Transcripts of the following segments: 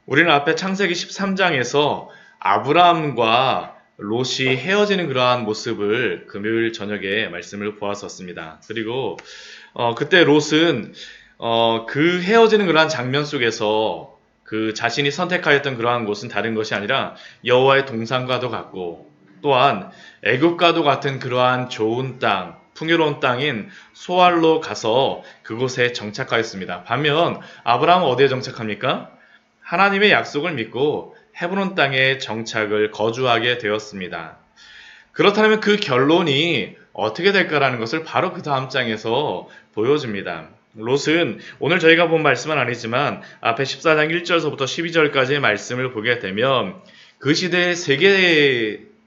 우리는 앞에 창세기 13장에서 아브라함과 롯이 헤어지는 그러한 모습을 금요일 저녁에 말씀을 보았었습니다. 그리고 그때 롯은 그 헤어지는 그러한 장면 속에서 그 자신이 선택하였던 그러한 곳은 다른 것이 아니라 여호와의 동산과도 같고 또한 애굽과도 같은 그러한 좋은 땅, 풍요로운 땅인 소알로 가서 그곳에 정착하였습니다. 반면 아브라함은 어디에 정착합니까? 하나님의 약속을 믿고 헤브론 땅에 정착을 거주하게 되었습니다. 그렇다면 그 결론이 어떻게 될까라는 것을 바로 그 다음 장에서 보여줍니다. 롯은 오늘 저희가 본 말씀은 아니지만 앞에 14장 1절서부터 12절까지의 말씀을 보게 되면 그 시대의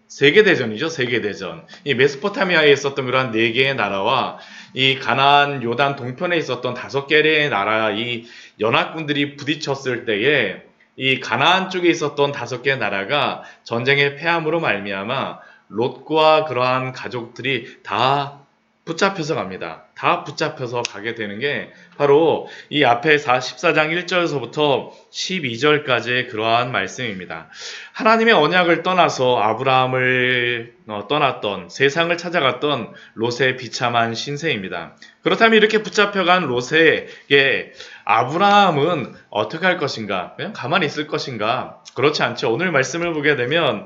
세계대전이죠. 세계대전. 이 메소포타미아에 있었던 그러한 네 개의 나라와 이 가나안 요단 동편에 있었던 다섯 개의 나라 이 연합군들이 부딪혔을 때에 이 가나안 쪽에 있었던 다섯 개의 나라가 전쟁의 패함으로 말미암아 롯과 그러한 가족들이 다 붙잡혀서 갑니다. 다 붙잡혀서 가게 되는 게 바로 이 앞에 14장 1절서부터 12절까지의 그러한 말씀입니다. 하나님의 언약을 떠나서 아브라함을 떠났던 세상을 찾아갔던 롯의 비참한 신세입니다. 그렇다면 이렇게 붙잡혀간 롯에게 아브라함은 어떻게 할 것인가? 그냥 가만히 있을 것인가? 그렇지 않죠. 오늘 말씀을 보게 되면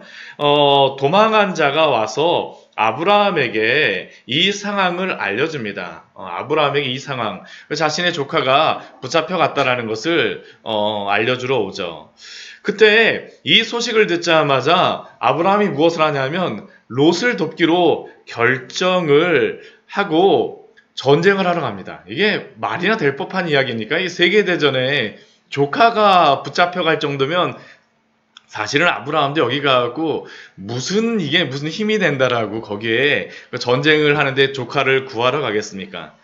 도망한 자가 와서 아브라함에게 이 상황을 알려줍니다. 아브라함에게 이 상황, 자신의 조카가 붙잡혀갔다라는 것을 알려주러 오죠. 그때 이 소식을 듣자마자 아브라함이 무엇을 하냐면 롯을 돕기로 결정을 하고 전쟁을 하러 갑니다. 이게 말이나 될 법한 이야기입니까? 이 세계대전에 조카가 붙잡혀갈 정도면 사실은 아브라함도 여기 가고 이게 무슨 힘이 된다라고 거기에 전쟁을 하는데 조카를 구하러 가겠습니까?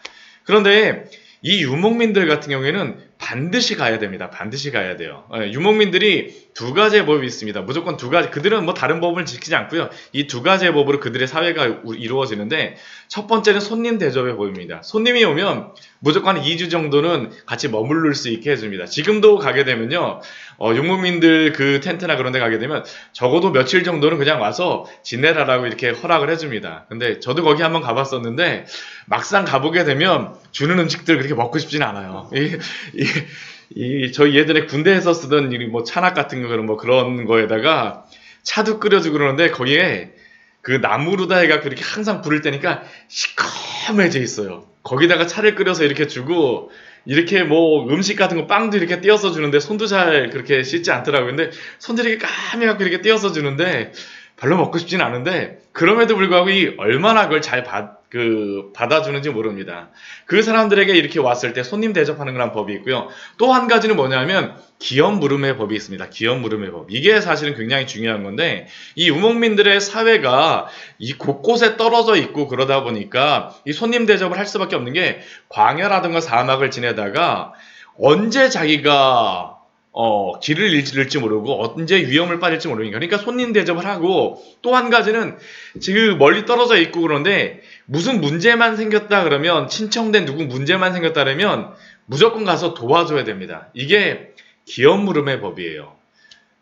그런데 이 유목민들 같은 경우에는 반드시 가야 됩니다. 반드시 가야 돼요. 유목민들이 두 가지의 법이 있습니다. 무조건 두 가지. 그들은 뭐 다른 법을 지키지 않고요. 이 두 가지의 법으로 그들의 사회가 이루어지는데 첫 번째는 손님 대접의 법입니다. 손님이 오면 무조건 2주 정도는 같이 머무를 수 있게 해줍니다. 지금도 가게 되면요. 유목민들 그 텐트나 그런 데 가게 되면 적어도 며칠 정도는 그냥 와서 지내라라고 이렇게 허락을 해줍니다. 근데 저도 거기 한번 가봤었는데 막상 가보게 되면 주는 음식들 그렇게 먹고 싶지는 않아요. 저희 예전에 군대에서 쓰던 뭐 찬압 같은 거 그런 뭐 그런 거에다가 차도 끓여주고 그러는데 거기에 그 나무로다 해가 그렇게 항상 불을 때니까 시커매져 있어요. 거기다가 차를 끓여서 이렇게 주고 이렇게 뭐 음식 같은 거 빵도 이렇게 띄어서 주는데 손도 잘 그렇게 씻지 않더라고요. 근데 손들이 이렇게 까매갖고 이렇게 띄어서 주는데 별로 먹고 싶진 않은데 그럼에도 불구하고 이 얼마나 그걸 잘 받아주는지 모릅니다. 그 사람들에게 이렇게 왔을 때 손님 대접하는 그런 법이 있고요. 또 한 가지는 뭐냐면 기업 물음의 법이 있습니다. 기업 물음의 법. 이게 사실은 굉장히 중요한 건데 이 유목민들의 사회가 이 곳곳에 떨어져 있고 그러다 보니까 이 손님 대접을 할 수밖에 없는 게 광야라든가 사막을 지내다가 언제 자기가 길을 잃을지 모르고 언제 위험을 빠질지 모르니까 그러니까 손님 대접을 하고 또 한 가지는 지금 멀리 떨어져 있고 그런데 무슨 문제만 생겼다 그러면 친척된 누구 문제만 생겼다 그러면 무조건 가서 도와줘야 됩니다. 이게 기업 물음의 법이에요.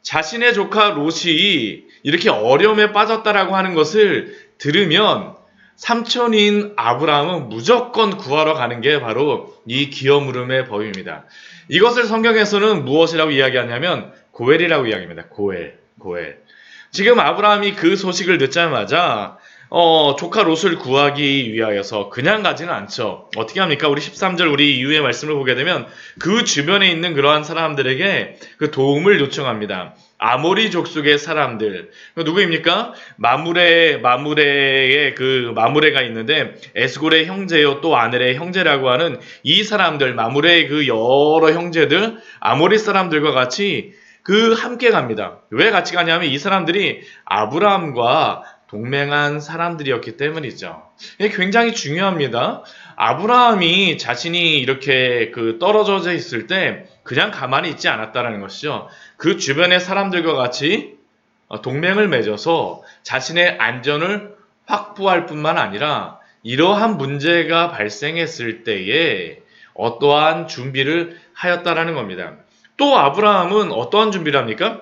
자신의 조카 롯이 이렇게 어려움에 빠졌다라고 하는 것을 들으면 삼촌인 아브라함은 무조건 구하러 가는 게 바로 이 기업 물음의 법입니다. 이것을 성경에서는 무엇이라고 이야기하냐면 고엘이라고 이야기합니다. 고엘. 지금 아브라함이 그 소식을 듣자마자 조카 롯을 구하기 위하여서 그냥 가지는 않죠. 어떻게 합니까? 우리 13절 우리 이후의 말씀을 보게 되면 그 주변에 있는 그러한 사람들에게 그 도움을 요청합니다. 아모리 족속의 사람들. 누구입니까? 마무레의 그 마무레가 있는데 에스골의 형제요 또 아넬의 형제라고 하는 이 사람들, 마무레의 그 여러 형제들, 아모리 사람들과 같이 함께 갑니다. 왜 같이 가냐면 이 사람들이 아브라함과 동맹한 사람들이었기 때문이죠. 이게 굉장히 중요합니다. 아브라함이 자신이 이렇게 떨어져 있을 때 그냥 가만히 있지 않았다는 것이죠. 그 주변의 사람들과 같이 동맹을 맺어서 자신의 안전을 확보할 뿐만 아니라 이러한 문제가 발생했을 때에 어떠한 준비를 하였다라는 겁니다. 또 아브라함은 어떠한 준비를 합니까?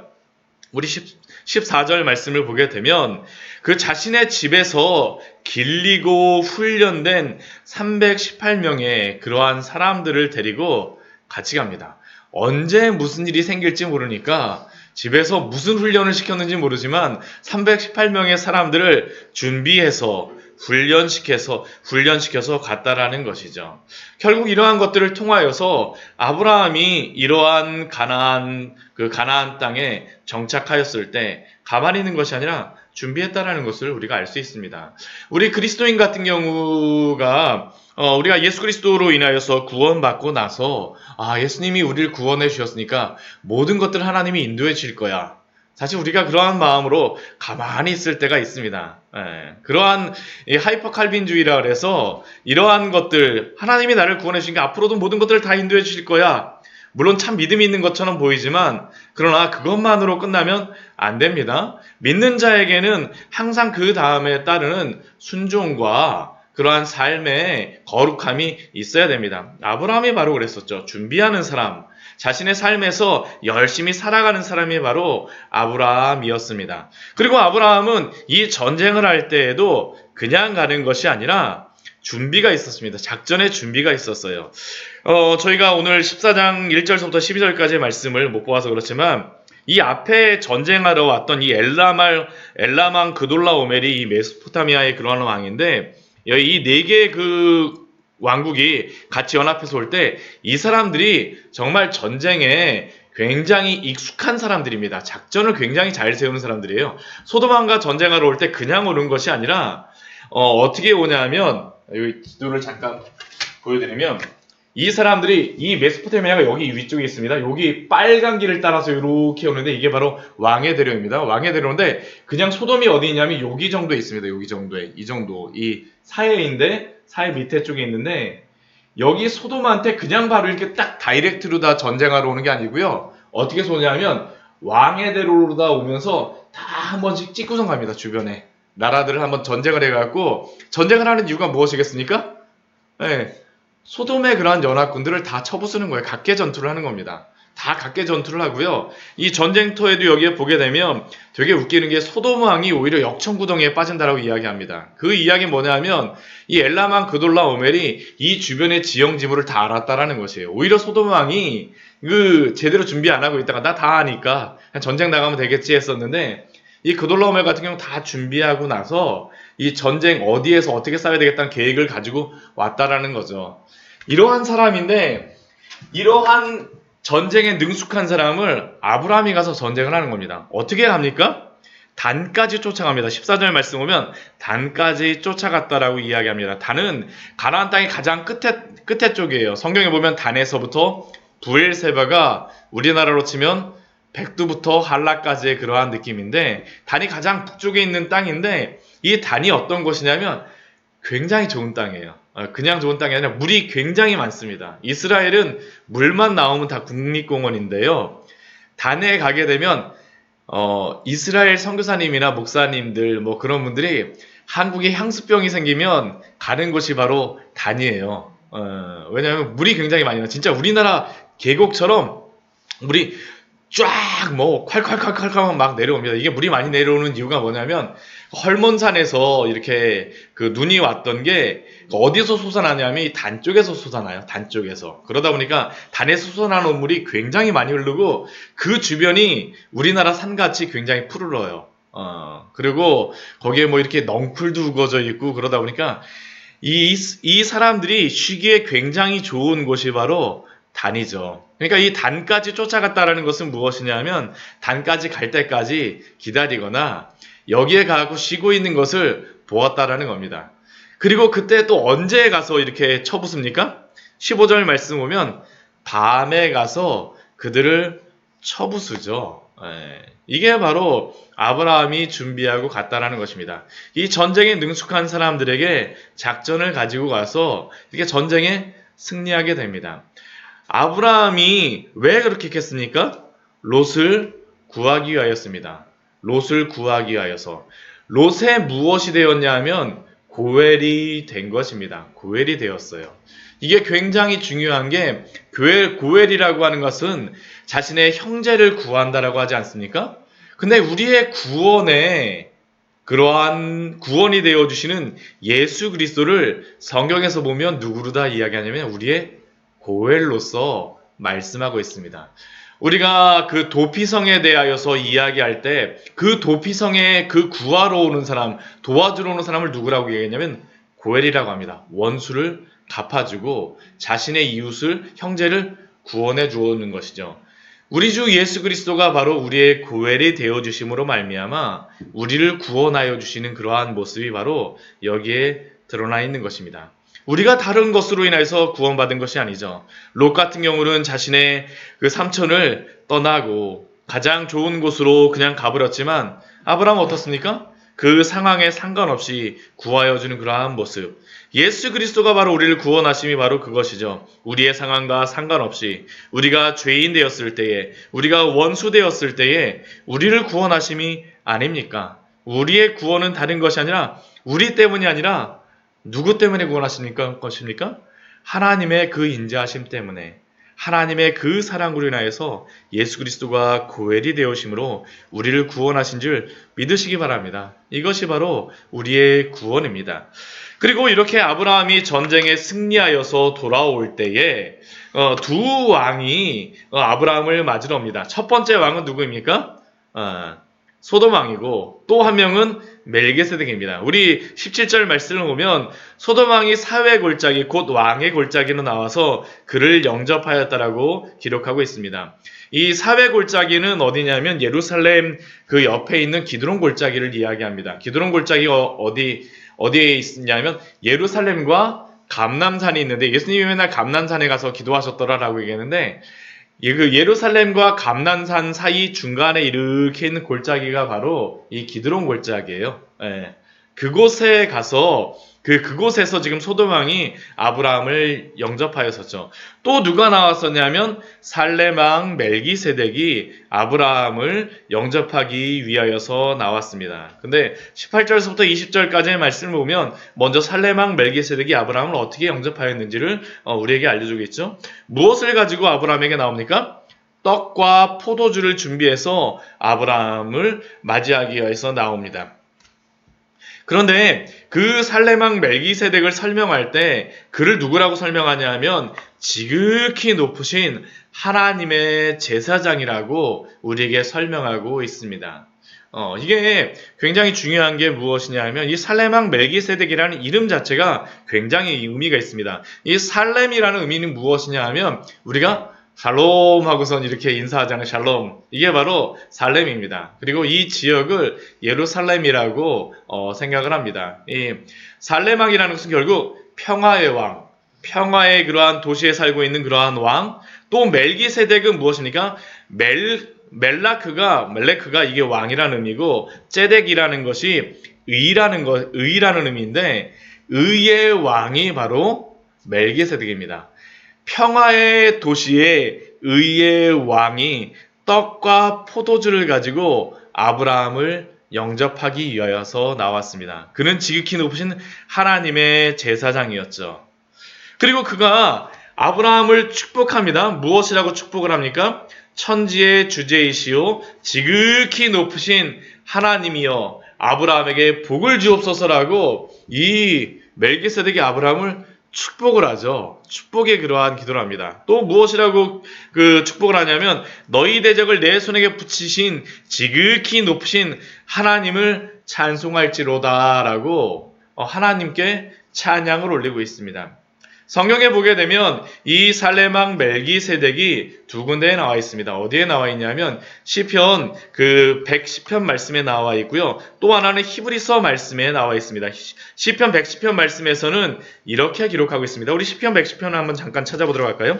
우리 14절 말씀을 보게 되면 그 자신의 집에서 길리고 훈련된 318명의 그러한 사람들을 데리고 같이 갑니다. 언제 무슨 일이 생길지 모르니까 집에서 무슨 훈련을 시켰는지 모르지만 318명의 사람들을 준비해서 훈련시켜서 갔다라는 것이죠. 결국 이러한 것들을 통하여서 아브라함이 이러한 가나안 땅에 정착하였을 때 가만히 있는 것이 아니라 준비했다라는 것을 우리가 알 수 있습니다. 우리 그리스도인 같은 경우가 우리가 예수 그리스도로 인하여서 구원받고 나서 예수님이 우리를 구원해 주셨으니까 모든 것들 하나님이 인도해 주실 거야. 사실 우리가 그러한 마음으로 가만히 있을 때가 있습니다. 그러한 하이퍼 칼빈주의라 그래서 이러한 것들 하나님이 나를 구원해 주시니까 앞으로도 모든 것들을 다 인도해 주실 거야. 물론 참 믿음이 있는 것처럼 보이지만 그러나 그것만으로 끝나면 안 됩니다. 믿는 자에게는 항상 그 다음에 따르는 순종과 그러한 삶의 거룩함이 있어야 됩니다. 아브라함이 바로 그랬었죠. 준비하는 사람, 자신의 삶에서 열심히 살아가는 사람이 바로 아브라함이었습니다. 그리고 아브라함은 이 전쟁을 할 때에도 그냥 가는 것이 아니라 준비가 있었습니다. 작전의 준비가 있었어요. 저희가 오늘 14장 1절부터 12절까지의 말씀을 못 보아서 그렇지만 이 앞에 전쟁하러 왔던 이 엘라망 그돌라오멜이 이 메소포타미아의 그런 왕인데 이 네 개의 그 왕국이 같이 연합해서 올 때 이 사람들이 정말 전쟁에 굉장히 익숙한 사람들입니다. 작전을 굉장히 잘 세우는 사람들이에요. 소돔왕과 전쟁하러 올 때 그냥 오는 것이 아니라 어떻게 오냐면 여기 지도를 잠깐 보여드리면 이 사람들이 이 메소포타미아가 여기 위쪽에 있습니다. 여기 빨간 길을 따라서 이렇게 오는데 이게 바로 왕의 대로입니다. 왕의 대로인데 그냥 소돔이 어디 있냐면 여기 정도에 있습니다. 여기 정도에 이 정도 이 사해인데 사해 밑에 쪽에 있는데 여기 소돔한테 그냥 바로 이렇게 딱 다이렉트로 다 전쟁하러 오는 게 아니고요. 어떻게 쏘냐면 왕의 대로로 다 오면서 다 한 번씩 찍고선 갑니다. 주변에 나라들을 한번 전쟁을 해갖고 전쟁을 하는 이유가 무엇이겠습니까? 네. 소돔의 그러한 연합군들을 다 쳐부수는 거예요. 각계 전투를 하는 겁니다. 다 각계 전투를 하고요. 이 전쟁터에도 여기에 보게 되면 되게 웃기는 게 소돔 왕이 오히려 역청구덩이에 빠진다라고 이야기합니다. 그 이야기는 뭐냐면 이 엘라만 그돌라 오멜이 이 주변의 지형 지물을 다 알았다라는 것이에요. 오히려 소돔 왕이 제대로 준비 안 하고 있다가 나 다 아니까 그냥 전쟁 나가면 되겠지 했었는데 이 그돌라 오멜 같은 경우 다 준비하고 나서 이 전쟁 어디에서 어떻게 싸워야 되겠다는 계획을 가지고 왔다라는 거죠. 이러한 사람인데 이러한 전쟁에 능숙한 사람을 아브라함이 가서 전쟁을 하는 겁니다. 어떻게 합니까? 단까지 쫓아갑니다. 14절 말씀 보면 단까지 쫓아갔다라고 이야기합니다. 단은 가나안 땅의 가장 끝에 쪽이에요. 성경에 보면 단에서부터 부엘세바가 우리나라로 치면 백두부터 한라까지의 그러한 느낌인데 단이 가장 북쪽에 있는 땅인데 이 단이 어떤 곳이냐면 굉장히 좋은 땅이에요. 그냥 좋은 땅이 아니라 물이 굉장히 많습니다. 이스라엘은 물만 나오면 다 국립공원인데요. 단에 가게 되면 이스라엘 선교사님이나 목사님들 뭐 그런 분들이 한국에 향수병이 생기면 가는 곳이 바로 단이에요. 왜냐하면 물이 굉장히 많이 나요. 진짜 우리나라 계곡처럼 물이 쫙 뭐 콸콸콸콸콸 막 내려옵니다. 이게 물이 많이 내려오는 이유가 뭐냐면 헐몬산에서 이렇게 그 눈이 왔던 게 어디서 솟아나냐면 이 단 쪽에서 솟아나요. 단 쪽에서. 그러다 보니까 단에서 솟아나는 물이 굉장히 많이 흐르고 그 주변이 우리나라 산같이 굉장히 푸르러요. 그리고 거기에 뭐 이렇게 넝쿨도 우거져 있고 그러다 보니까 이 사람들이 쉬기에 굉장히 좋은 곳이 바로 단이죠. 그러니까 이 단까지 쫓아갔다라는 것은 무엇이냐면 단까지 갈 때까지 기다리거나 여기에 가고 쉬고 있는 것을 보았다라는 겁니다. 그리고 그때 또 언제 가서 이렇게 쳐부숩니까? 15절 말씀 보면 밤에 가서 그들을 쳐부수죠. 이게 바로 아브라함이 준비하고 갔다라는 것입니다. 이 전쟁에 능숙한 사람들에게 작전을 가지고 가서 이렇게 전쟁에 승리하게 됩니다. 아브라함이 왜 그렇게 했습니까? 롯을 구하기 위하였습니다. 롯을 구하기 위하여서. 롯에 무엇이 되었냐 하면 고엘이 된 것입니다. 고엘이 되었어요. 이게 굉장히 중요한 게 고엘이라고 하는 것은 자신의 형제를 구한다라고 하지 않습니까? 근데 우리의 구원에 그러한 구원이 되어주시는 예수 그리스도를 성경에서 보면 누구로 다 이야기하냐면 우리의 고엘로서 말씀하고 있습니다. 우리가 그 도피성에 대하여서 이야기할 때 그 도피성에 그 구하러 오는 사람, 도와주러 오는 사람을 누구라고 얘기했냐면 고엘이라고 합니다. 원수를 갚아주고 자신의 이웃을, 형제를 구원해 주는 것이죠. 우리 주 예수 그리스도가 바로 우리의 고엘이 되어주심으로 말미암아 우리를 구원하여 주시는 그러한 모습이 바로 여기에 드러나 있는 것입니다. 우리가 다른 것으로 인해서 구원받은 것이 아니죠. 롯 같은 경우는 자신의 그 삼촌을 떠나고 가장 좋은 곳으로 그냥 가버렸지만 아브라함은 어떻습니까? 그 상황에 상관없이 구하여 주는 그러한 모습. 예수 그리스도가 바로 우리를 구원하심이 바로 그것이죠. 우리의 상황과 상관없이 우리가 죄인 되었을 때에, 우리가 원수 되었을 때에 우리를 구원하심이 아닙니까? 우리의 구원은 다른 것이 아니라 우리 때문이 아니라 누구 때문에 구원하십니까? 것입니까? 하나님의 그 인자하심 때문에, 하나님의 그 사랑으로 인하여서 예수 그리스도가 고엘이 되어심으로 우리를 구원하신 줄 믿으시기 바랍니다. 이것이 바로 우리의 구원입니다. 그리고 이렇게 아브라함이 전쟁에 승리하여서 돌아올 때에 두 왕이 아브라함을 맞으러 옵니다. 첫 번째 왕은 누구입니까? 소돔 왕이고 또 한 명은 멜기세덱입니다. 우리 17절 말씀을 보면 소돔 왕이 사회 골짜기 곧 왕의 골짜기로 나와서 그를 영접하였다라고 기록하고 있습니다. 이 사회 골짜기는 어디냐면 예루살렘 그 옆에 있는 기드론 골짜기를 이야기합니다. 기드론 골짜기가 어디에 있냐면 예루살렘과 감람산이 있는데 예수님이 맨날 감람산에 가서 기도하셨더라라고 얘기했는데 그 예루살렘과 감람산 사이 중간에 이렇게 있는 골짜기가 바로 이 기드론 골짜기예요. 예. 그곳에 가서 그곳에서 지금 소돔 왕이 아브라함을 영접하였었죠. 또 누가 나왔었냐면 살렘 왕 멜기세덱이 아브라함을 영접하기 위하여서 나왔습니다. 근데 18절에서부터 20절까지의 말씀을 보면 먼저 살렘 왕 멜기세덱이 아브라함을 어떻게 영접하였는지를 우리에게 알려주겠죠. 무엇을 가지고 아브라함에게 나옵니까? 떡과 포도주를 준비해서 아브라함을 맞이하기 위해서 나옵니다. 그런데 그 살렘 왕 멜기세덱을 설명할 때 그를 누구라고 설명하냐 하면 지극히 높으신 하나님의 제사장이라고 우리에게 설명하고 있습니다. 이게 굉장히 중요한 게 무엇이냐 하면 이 살렘 왕 멜기세덱이라는 이름 자체가 굉장히 의미가 있습니다. 이 살렘이라는 의미는 무엇이냐 하면 우리가 샬롬 하고선 이렇게 인사하잖아요. 샬롬. 이게 바로 살렘입니다. 그리고 이 지역을 예루살렘이라고 생각을 합니다. 이 살렘 왕이라는 것은 결국 평화의 왕, 평화의 그러한 도시에 살고 있는 그러한 왕. 또 멜기세덱은 무엇입니까? 멜레크가 이게 왕이라는 의미고 ጼ덱이라는 것이 의라는 의미인데 의의 왕이 바로 멜기세덱입니다. 평화의 도시에 의의 왕이 떡과 포도주를 가지고 아브라함을 영접하기 위하여서 나왔습니다. 그는 지극히 높으신 하나님의 제사장이었죠. 그리고 그가 아브라함을 축복합니다. 무엇이라고 축복을 합니까? 천지의 주제이시오 지극히 높으신 하나님이여 아브라함에게 복을 주옵소서라고 이 멜기세덱이 아브라함을 축복을 하죠. 축복의 그러한 기도를 합니다. 또 무엇이라고 그 축복을 하냐면 너희 대적을 내 손에게 붙이신 지극히 높으신 하나님을 찬송할지로다 라고 하나님께 찬양을 올리고 있습니다. 성경에 보게 되면 이 살렘 왕 멜기세덱이 두 군데에 나와 있습니다. 어디에 나와 있냐면 시편 110편 말씀에 나와 있고요. 또 하나는 히브리서 말씀에 나와 있습니다. 시편 110편 말씀에서는 이렇게 기록하고 있습니다. 우리 시편 110편을 한번 잠깐 찾아보도록 할까요?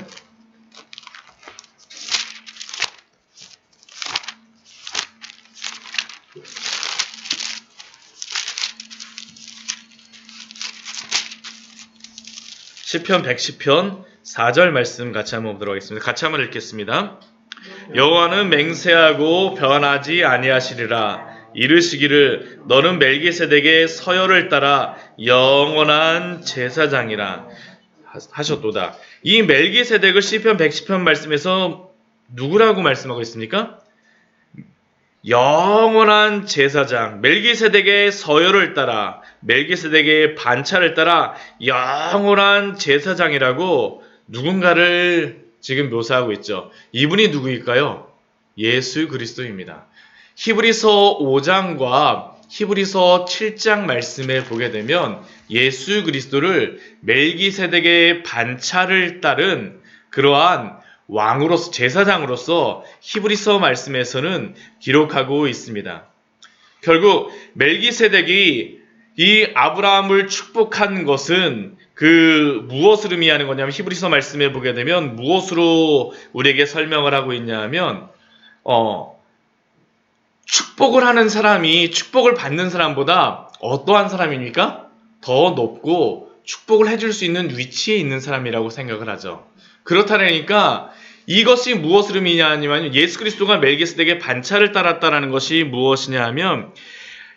시편 110편 4절 말씀 같이 한번 보도록 하겠습니다. 같이 한번 읽겠습니다. 여호와는 맹세하고 변하지 아니하시리라. 이르시기를 너는 멜기세덱의 서열을 따라 영원한 제사장이라. 하셨도다. 이 멜기세덱을 시편 110편 말씀에서 누구라고 말씀하고 있습니까? 영원한 제사장, 멜기세덱의 서열을 따라, 멜기세덱의 반차를 따라 영원한 제사장이라고 누군가를 지금 묘사하고 있죠. 이분이 누구일까요? 예수 그리스도입니다. 히브리서 5장과 히브리서 7장 말씀에 보게 되면 예수 그리스도를 멜기세덱의 반차를 따른 그러한 왕으로서, 제사장으로서 히브리서 말씀에서는 기록하고 있습니다. 결국 멜기세덱이 이 아브라함을 축복한 것은 그 무엇을 의미하는 거냐면, 히브리서 말씀에 보게 되면 무엇으로 우리에게 설명을 하고 있냐면 축복을 하는 사람이 축복을 받는 사람보다 어떠한 사람입니까? 더 높고 축복을 해줄 수 있는 위치에 있는 사람이라고 생각을 하죠. 그렇다니까 이것이 무엇을 의미하냐면, 예수 그리스도가 멜기세덱의 반차를 따랐다는 것이 무엇이냐 하면,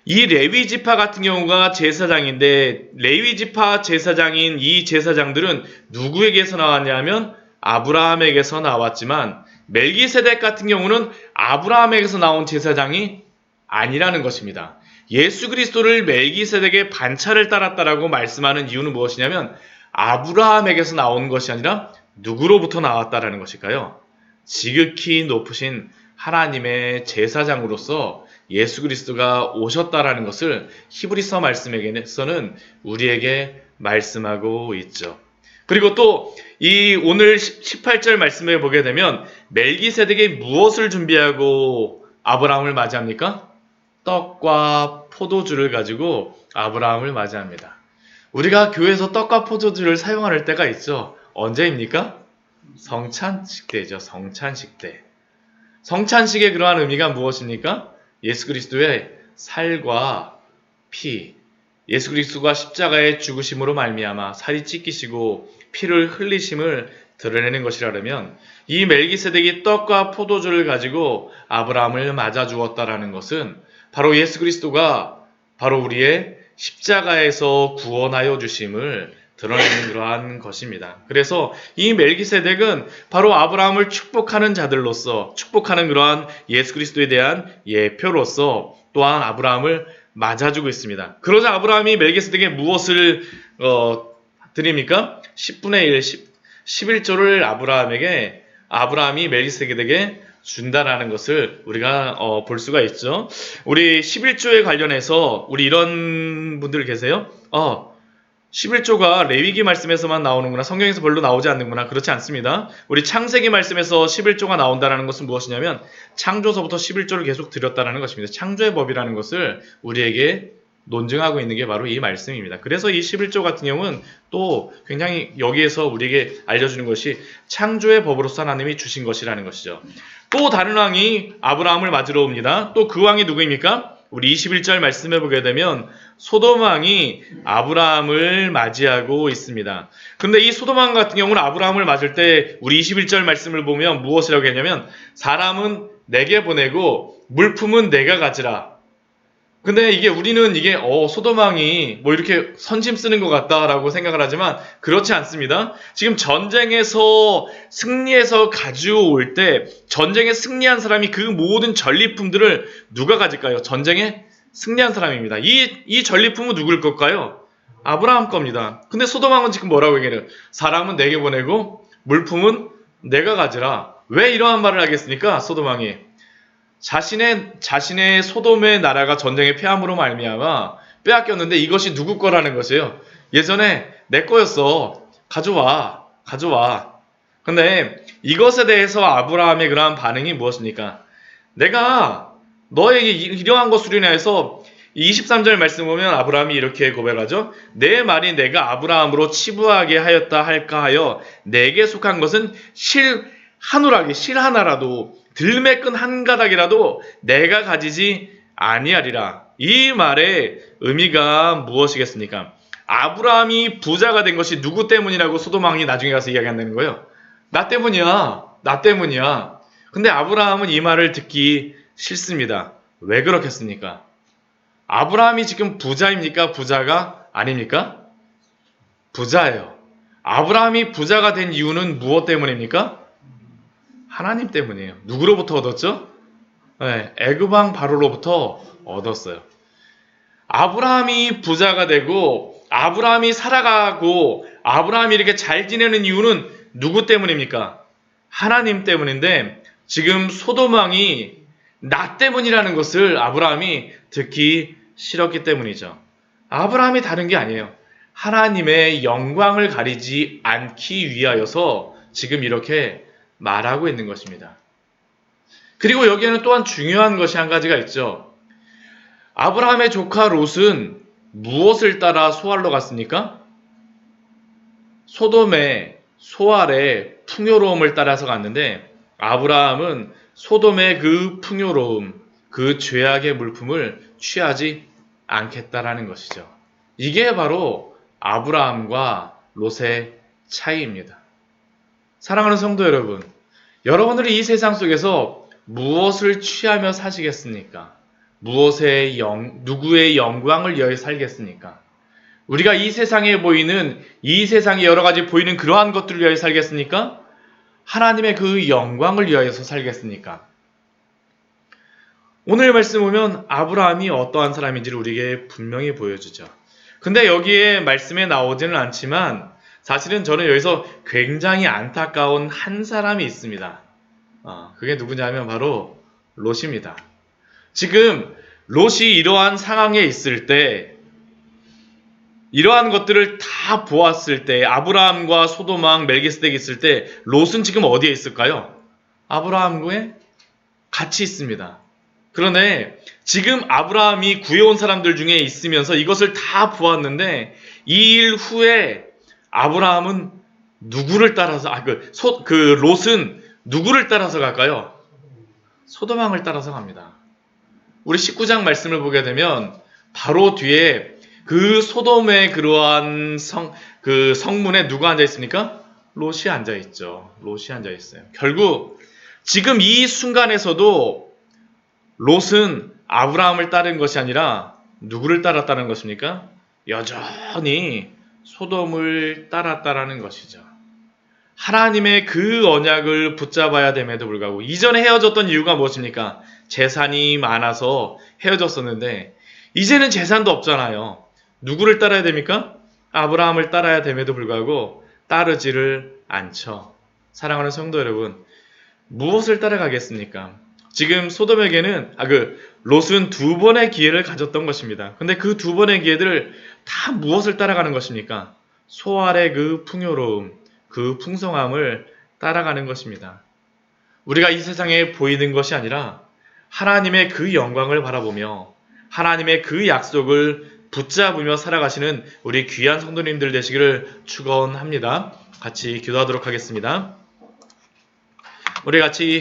이 레위 지파 같은 경우가 제사장인데, 레위 지파 제사장인 이 제사장들은 누구에게서 나왔냐면 아브라함에게서 나왔지만, 멜기세덱 같은 경우는 아브라함에게서 나온 제사장이 아니라는 것입니다. 예수 그리스도를 멜기세덱의 반차를 따랐다라고 말씀하는 이유는 무엇이냐면, 아브라함에게서 나온 것이 아니라 누구로부터 나왔다라는 것일까요? 지극히 높으신 하나님의 제사장으로서 예수 그리스도가 오셨다라는 것을 히브리서 말씀에서는 우리에게 말씀하고 있죠. 그리고 또 이 오늘 18절 말씀에 보게 되면 멜기세덱이 무엇을 준비하고 아브라함을 맞이합니까? 떡과 포도주를 가지고 아브라함을 맞이합니다. 우리가 교회에서 떡과 포도주를 사용할 때가 있죠. 언제입니까? 성찬식 때죠. 성찬식 때. 성찬식의 그러한 의미가 무엇입니까? 예수 그리스도의 살과 피, 예수 그리스도가 십자가의 죽으심으로 말미암아 살이 찢기시고 피를 흘리심을 드러내는 것이라면, 이 멜기세덱이 떡과 포도주를 가지고 아브라함을 맞아 주었다라는 것은 바로 예수 그리스도가 바로 우리의 십자가에서 구원하여 주심을 드러내는 그러한 것입니다. 그래서 이 멜기세덱은 바로 아브라함을 축복하는 자들로서, 축복하는 그러한 예수 그리스도에 대한 예표로서 또한 아브라함을 맞아주고 있습니다. 그러자 아브라함이 멜기세덱에 무엇을 드립니까? 10분의 1, 11조를 아브라함이 멜기세덱에게 준다라는 것을 우리가 볼 수가 있죠. 우리 11조에 관련해서 우리 이런 분들 계세요? 11조가 레위기 말씀에서만 나오는구나, 성경에서 별로 나오지 않는구나. 그렇지 않습니다. 우리 창세기 말씀에서 11조가 나온다는 것은 무엇이냐면 창조서부터 11조를 계속 드렸다는 것입니다. 창조의 법이라는 것을 우리에게 논증하고 있는 게 바로 이 말씀입니다. 그래서 이 11조 같은 경우는 또 굉장히 여기에서 우리에게 알려주는 것이 창조의 법으로서 하나님이 주신 것이라는 것이죠. 또 다른 왕이 아브라함을 맞으러 옵니다. 또 그 왕이 누구입니까? 우리 21절 말씀해 보게 되면 소돔 왕이 아브라함을 맞이하고 있습니다. 그런데 이 소돔 왕 같은 경우는 아브라함을 맞을 때 우리 21절 말씀을 보면 무엇이라고 했냐면, 사람은 내게 보내고 물품은 내가 가지라. 근데 우리는 소돔 왕이 뭐 이렇게 선심 쓰는 것 같다라고 생각을 하지만 그렇지 않습니다. 지금 전쟁에서 승리해서 가져올 때 전쟁에 승리한 사람이 그 모든 전리품들을 누가 가질까요? 전쟁에 승리한 사람입니다. 이 전리품은 누굴 걸까요? 아브라함 겁니다. 근데 소돔 왕은 지금 뭐라고 얘기해요? 사람은 내게 보내고 물품은 내가 가지라. 왜 이러한 말을 하겠습니까? 소돔 왕이 자신의 소돔의 나라가 전쟁에 패함으로 말미암아 빼앗겼는데 이것이 누구 거라는 것이에요. 예전에 내 거였어. 가져와. 근데 이것에 대해서 아브라함의 그러한 반응이 무엇입니까? 내가 너에게 이러한 것으로 인해서 23절 말씀 보면 아브라함이 이렇게 고백하죠. 내 말이 내가 아브라함으로 치부하게 하였다 할까 하여 내게 속한 것은 실 하나라도 들매끈 한 가닥이라도 내가 가지지 아니하리라. 이 말의 의미가 무엇이겠습니까? 아브라함이 부자가 된 것이 누구 때문이라고 소돔 왕이 나중에 가서 이야기한다는 거예요. 나 때문이야. 근데 아브라함은 이 말을 듣기 싫습니다. 왜 그렇겠습니까? 아브라함이 지금 부자입니까? 부자가 아닙니까? 부자예요. 아브라함이 부자가 된 이유는 무엇 때문입니까? 하나님 때문이에요. 누구로부터 얻었죠? 네, 애굽 왕 바로로부터 얻었어요. 아브라함이 부자가 되고 아브라함이 살아가고 아브라함이 이렇게 잘 지내는 이유는 누구 때문입니까? 하나님 때문인데 지금 소돔 왕이 나 때문이라는 것을 아브라함이 듣기 싫었기 때문이죠. 아브라함이 다른 게 아니에요. 하나님의 영광을 가리지 않기 위하여서 지금 이렇게 말하고 있는 것입니다. 그리고 여기에는 또한 중요한 것이 한 가지가 있죠. 아브라함의 조카 롯은 무엇을 따라 소알로 갔습니까? 소돔의 소알의 풍요로움을 따라서 갔는데 아브라함은 소돔의 그 풍요로움, 그 죄악의 물품을 취하지 않겠다라는 것이죠. 이게 바로 아브라함과 롯의 차이입니다. 사랑하는 성도 여러분, 여러분들이 이 세상 속에서 무엇을 취하며 사시겠습니까? 누구의 영광을 위하여 살겠습니까? 우리가 이 세상에 보이는, 이 세상에 여러 가지 보이는 그러한 것들을 위하여 살겠습니까? 하나님의 그 영광을 위하여서 살겠습니까? 오늘 말씀 보면 아브라함이 어떠한 사람인지를 우리에게 분명히 보여주죠. 근데 여기에 말씀에 나오지는 않지만 사실은 저는 여기서 굉장히 안타까운 한 사람이 있습니다. 그게 누구냐면 바로 롯입니다. 지금 롯이 이러한 상황에 있을 때 이러한 것들을 다 보았을 때 아브라함과 소돔 왕 멜기스덱이 있을 때 롯은 지금 어디에 있을까요? 아브라함과 같이 있습니다. 그런데 지금 아브라함이 구해온 사람들 중에 있으면서 이것을 다 보았는데 이 일 후에 아브라함은 누구를 따라서 롯은 누구를 따라서 갈까요? 소돔 왕을 따라서 갑니다. 우리 19장 말씀을 보게 되면 바로 뒤에 그 소돔의 그러한 성문에 누가 앉아 있습니까? 롯이 앉아 있죠. 롯이 앉아 있어요. 결국 지금 이 순간에서도 롯은 아브라함을 따른 것이 아니라 누구를 따랐다는 것입니까? 여전히 소돔을 따랐다라는 것이죠. 하나님의 그 언약을 붙잡아야 됨에도 불구하고 이전에 헤어졌던 이유가 무엇입니까? 재산이 많아서 헤어졌었는데 이제는 재산도 없잖아요. 누구를 따라야 됩니까? 아브라함을 따라야 됨에도 불구하고 따르지를 않죠. 사랑하는 성도 여러분, 무엇을 따라가겠습니까? 지금 소돔에게는 롯은 두 번의 기회를 가졌던 것입니다. 근데 그 두 번의 기회들을 다 무엇을 따라가는 것입니까? 소알의 그 풍요로움, 그 풍성함을 따라가는 것입니다. 우리가 이 세상에 보이는 것이 아니라 하나님의 그 영광을 바라보며 하나님의 그 약속을 붙잡으며 살아가시는 우리 귀한 성도님들 되시기를 축원합니다. 같이 기도하도록 하겠습니다. 우리 같이